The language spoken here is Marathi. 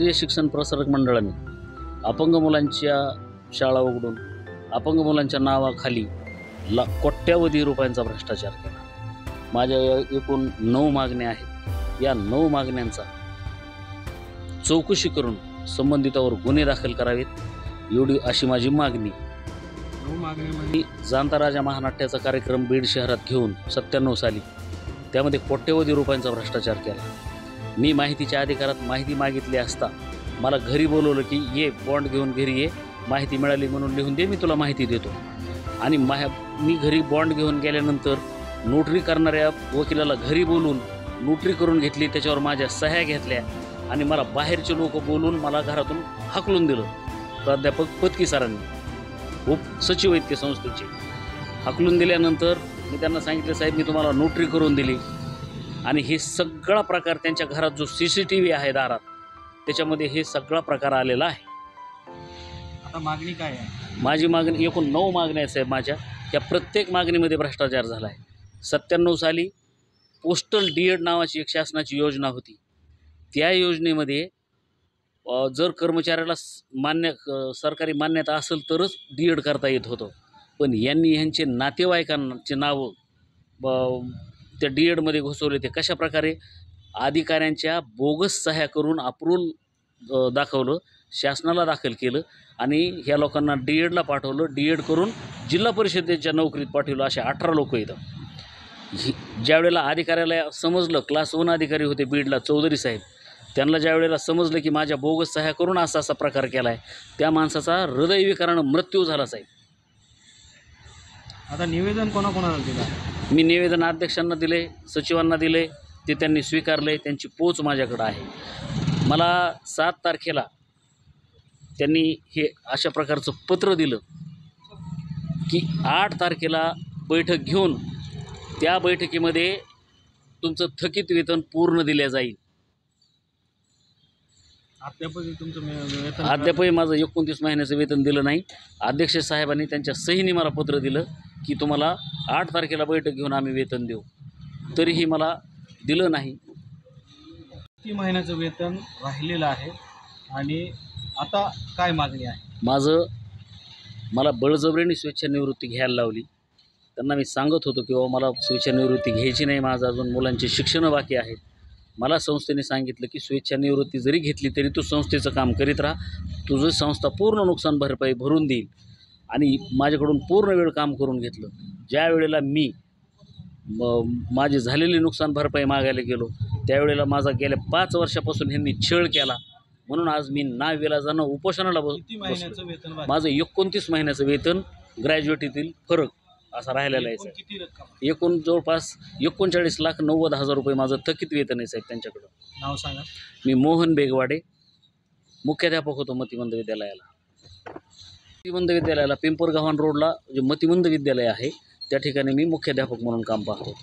राष्ट्रीय शिक्षण प्रसारक मंडळाने अपंग मुलांच्या शाळा उघडून अपंग मुलांच्या नावाखाली कोट्यावधी रुपयांचा भ्रष्टाचार केला। माझ्या एकूण 9 मागण्या आहेत। या 9 मागण्यांचा चौकशी करून संबंधितावर गुन्हे दाखल करावेत एवढी अशी माझी मागणी। 9 मागण्यांमध्ये जाणता राजा महानाट्याचा कार्यक्रम बीड शहरात घेऊन 97 साली त्यामध्ये कोट्यवधी रुपयांचा भ्रष्टाचार केला। मी माहितीच्या अधिकारात माहिती मागितली असता मला घरी बोलवलं की ये बॉन्ड घेऊन घरी ये, माहिती मिळाली म्हणून लिहून दे, मी तुला माहिती देतो। आणि मी घरी बॉन्ड घेऊन गेल्यानंतर नोटरी करणाऱ्या वकिलाला घरी बोलून नोटरी करून घेतली, त्याच्यावर माझ्या सह्या घेतल्या आणि मला बाहेरचे लोक बोलून मला घरातून हाकलून दिलं। प्राध्यापक पत्की सरांनी उपसचिव आहेत ते संस्थेचे हाकलून दिल्यानंतर मी त्यांना सांगितलं, साहेब मी तुम्हाला नोटरी करून दिली आणि हे सगळा प्रकार त्यांच्या घरात जो CCTV आहे दारात त्याच्यामध्ये हे सगळा प्रकार आलेला आहे। आता मागणी काय आहे? माझी मागणी एकूण 9 मागण्या आहेत साहेब माझ्या। या प्रत्येक मागणीमध्ये भ्रष्टाचार झाला आहे। 97 साली पोस्टल DED नावाची एक शासनाची योजना होती। त्या योजनेमध्ये जर कर्मचाऱ्याला सरकारी मान्यता असेल तरच DED करता येत होतं, पण यांनी ह्यांचे नातेवाईकांचे नावं त्या DEDमध्ये घुसवले। ते कशा प्रकारे अधिकाऱ्यांच्या बोगस सह्या करून अप्रूव्हल दाखवलं, शासनाला दाखल केलं आणि ह्या लोकांना DEDला पाठवलं, DED करून जिल्हा परिषदेच्या नोकरीत पाठवलं। असे 18 लोक येतं। ज्यावेळेला अधिकाऱ्याला समजलं, क्लास 1 अधिकारी होते बीडला चौधरी साहेब, त्यांना ज्यावेळेला समजलं की माझ्या बोगस सह्या करून असा प्रकार केला आहे, त्या माणसाचा हृदयविकारानं मृत्यू झाला साहेब। आता निवेदन कोणाकोणाला दिलं? मी निवेदन अध्यक्षांना दिले, सचिवांना दिले, ते त्यांनी स्वीकारले, त्यांची पोच माझ्याकडे आहे। मला 7 तारखेला त्यांनी हे अशा प्रकारचं पत्र दिलं की 8 तारखेला बैठक घेऊन त्या बैठकीमध्ये तुमचं थकीत वेतन पूर्ण दिले जाईल। अद्यापही तुमचं वेतन अद्यापही माझं 29 महिन्याचं वेतन दिलं नाही। अध्यक्ष साहेबांनी त्यांच्या सहीने मला पत्र दिलं की तुम्हाला 8 तारखेला बैठक घेऊन आम्ही वेतन देऊ, तरीही मला दिलं नाही। 3 महिन्याचं वेतन राहिलेलं आहे आणि आता काय मागणी आहे? मला बळजबरीने स्वेच्छानिवृत्ती घ्यायला लावली। त्यांना मी सांगत होतो की बाबा मला स्वेच्छानिवृत्ती घ्यायची नाही, माझं अजून मुलांची शिक्षणं बाकी आहेत। मला संस्थेने सांगितलं की स्वेच्छानिवृत्ती जरी घेतली तरी तू संस्थेचं काम करीत राहा, तुझं संस्था पूर्ण नुकसान भरपाई भरून देईल। आणि माझ्याकडून पूर्ण वेळ काम करून घेतलं। ज्या वेळेला मी माझी झालेली नुकसान भरपाई मागायला गेलो त्यावेळेला माझा गेल्या 5 वर्षापासून ह्यांनी छळ केला, म्हणून आज मी नाविलाजानं उपोषणाला वेतन माझं 29 महिन्याचं वेतन ग्रॅज्युएटीतील फरक असा राहिलेला आहे साहेब। किती रक्कम? एकूण जवळपास 39,90,000 रुपये माझं थकीत वेतन आहे साहेब त्यांच्याकडं। नाव सांगा। मी मोहन बेगवाडे, मुख्याध्यापक होतो मतिमंद विद्यालयाला। मतिमंद विद्यालयाला पिंपरगावान रोडला जे मतिमंद विद्यालय आहे त्या ठिकाणी मी मुख्याध्यापक म्हणून काम पाहतो।